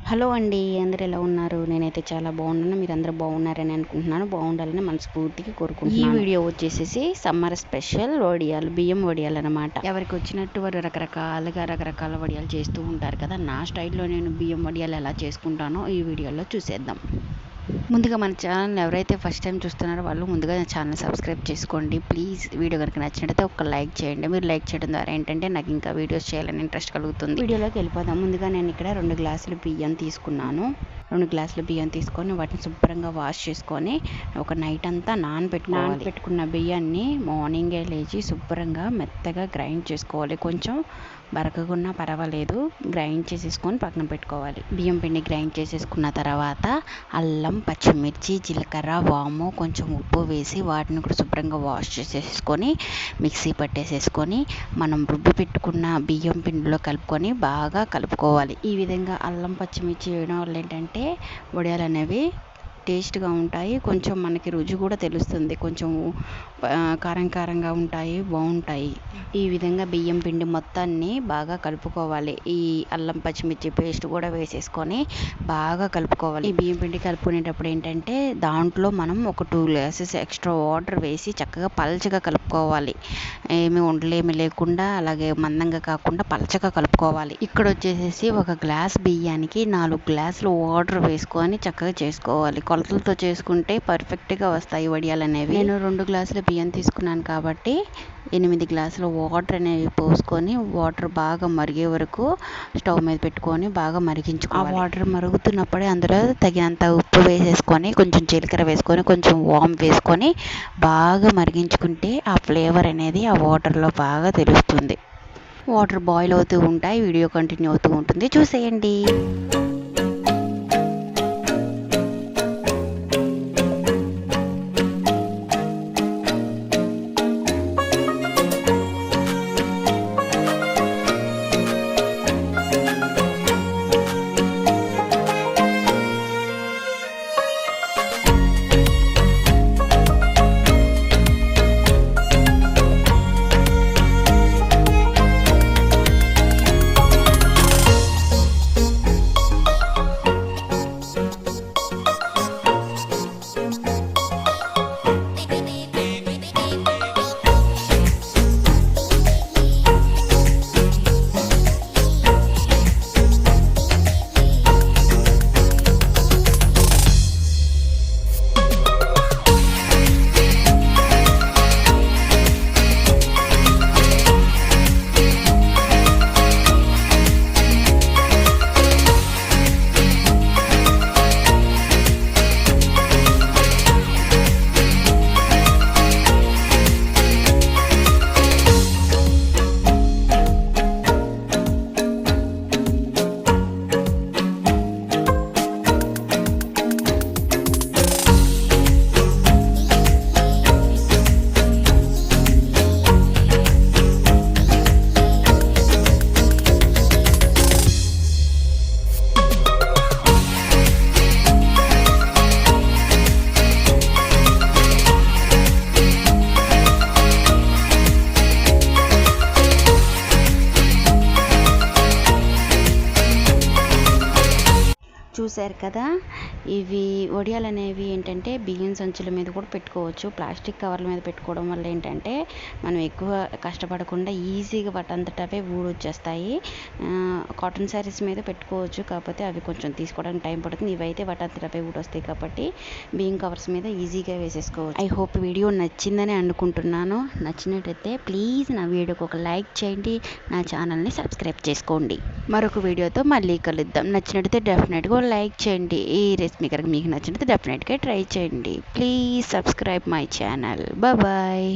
Hello అండి, అందరూ ఎలా ఉన్నారు? నేనైతే చాలా బాగున్నాను. మీరందరూ బాగున్నారని అనుకుంటున్నాను. బాగుండాలని మనస్ఫూర్తిగా కోరుకుంటున్నాను. ఈ వీడియో వచ్చేసేసి సమ్మర్ స్పెషల్ వడియాలు, బియ్యం వడియాలు అనమాట. ఎవరికి వచ్చినట్టు వారు రకరకాల వడియాలు చేస్తూ ఉంటారు కదా. నా స్టైల్లో నేను బియ్యం వడియాలు ఎలా చేసుకుంటానో ఈ వీడియోలో చూసేద్దాం. ముందుగా మన ఛానల్ ఎవరైతే ఫస్ట్ టైం చూస్తున్నారో వాళ్ళు ముందుగా నా ఛానల్ సబ్స్క్రైబ్ చేసుకోండి ప్లీజ్. వీడియో కనుక నచ్చినట్టయితే ఒక లైక్ చేయండి. మీరు లైక్ చేయడం ద్వారా ఏంటంటే నాకు ఇంకా వీడియోస్ చేయాలని ఇంట్రెస్ట్ కలుగుతుంది. వీడియోలోకి వెళ్ళిపోదాం. ముందుగా నేను ఇక్కడ 2 గ్లాసులు బియ్యం తీసుకున్నాను. 2 గ్లాసులు బియ్యం తీసుకొని వాటిని శుభ్రంగా వాష్ చేసుకొని ఒక నైట్ అంతా నానబెట్టుకున్న బియ్యాన్ని మార్నింగే లేచి శుభ్రంగా మెత్తగా గ్రైండ్ చేసుకోవాలి. కొంచెం బరకగున్నా పర్వాలేదు, గ్రైండ్ చేసేసుకొని పక్కన పెట్టుకోవాలి. బియ్యం పిండి గ్రైండ్ చేసేసుకున్న తర్వాత అల్లం, పచ్చిమిర్చి, జీలకర్ర, వాము, కొంచెం ఉప్పు వేసి వాటిని కూడా శుభ్రంగా వాష్ చేసేసుకొని మిక్సీ పట్టేసేసుకొని మనం రుబ్బి పెట్టుకున్న బియ్యం పిండిలో కలుపుకొని బాగా కలుపుకోవాలి. ఈ విధంగా అల్లం, పచ్చిమిర్చి వేయడం వల్ల ఏంటంటే వడియాలు అనేవి టేస్ట్గా ఉంటాయి. కొంచెం మనకి రుచి కూడా తెలుస్తుంది. కొంచెం కారంగా ఉంటాయి, బాగుంటాయి. ఈ విధంగా బియ్యం పిండి మొత్తాన్ని బాగా కలుపుకోవాలి. ఈ అల్లం, పచ్చిమిర్చి పేస్ట్ కూడా వేసేసుకొని బాగా కలుపుకోవాలి. ఈ బియ్యం పిండి కలుపుకునేటప్పుడు ఏంటంటే దాంట్లో మనం ఒక 2 గ్లాసెస్ ఎక్స్ట్రా వాటర్ వేసి చక్కగా పల్చగా కలుపుకోవాలి. ఉండలేమి లేకుండా, అలాగే మందంగా కాకుండా పల్చగా కలుపుకోవాలి. ఇక్కడ వచ్చేసేసి ఒక గ్లాస్ బియ్యానికి 4 గ్లాసులు వాటర్ వేసుకొని చక్కగా చేసుకోవాలి. కొలతలతో చేసుకుంటే పర్ఫెక్ట్గా వస్తాయి వడియాలు అనేవి. నేను 2 గ్లాసుల బియ్యం తీసుకున్నాను కాబట్టి 8 గ్లాసుల వాటర్ అనేవి పోసుకొని వాటర్ బాగా మరిగే వరకు స్టవ్ మీద పెట్టుకొని బాగా మరిగించుకోవాలి. ఆ వాటర్ మరుగుతున్నప్పుడే అందులో తగినంత ఉప్పు వేసేసుకొని, కొంచెం జీలకర్ర వేసుకొని, కొంచెం వామ్ వేసుకొని బాగా మరిగించుకుంటే ఆ ఫ్లేవర్ అనేది ఆ వాటర్లో బాగా తెలుస్తుంది. వాటర్ బాయిల్ అవుతూ ఉంటాయి, వీడియో కంటిన్యూ అవుతూ ఉంటుంది, చూసేయండి. చూశారు కదా, ఇవి వడియాలు అనేవి ఏంటంటే బియ్యం సంచుల మీద కూడా పెట్టుకోవచ్చు. ప్లాస్టిక్ కవర్ల మీద పెట్టుకోవడం వల్ల ఏంటంటే మనం ఎక్కువ కష్టపడకుండా ఈజీగా వాటంతటవే ఊడొచ్చేస్తాయి. కాటన్ శారీస్ మీద పెట్టుకోవచ్చు, కాకపోతే అవి కొంచెం తీసుకోవడానికి టైం పడుతుంది. ఇవైతే వాటంతటవే ఊడొస్తాయి కాబట్టి బియ్యం కవర్స్ మీద ఈజీగా వేసేసుకోవచ్చు. ఐ హోప్ వీడియో నచ్చిందని అనుకుంటున్నాను. నచ్చినట్టయితే ప్లీజ్ నా వీడియోకి ఒక లైక్ చేయండి, నా ఛానల్ని సబ్స్క్రైబ్ చేసుకోండి. మరొక వీడియోతో మళ్ళీ కలుద్దాం. నచ్చినట్టయితే డెఫినెట్గా లైక్ చేయండి. ఈ రెసిపీ కనుక మీకు నచ్చినట్లయితే డెఫినెట్గా ట్రై చేయండి. Please subscribe my channel. Bye.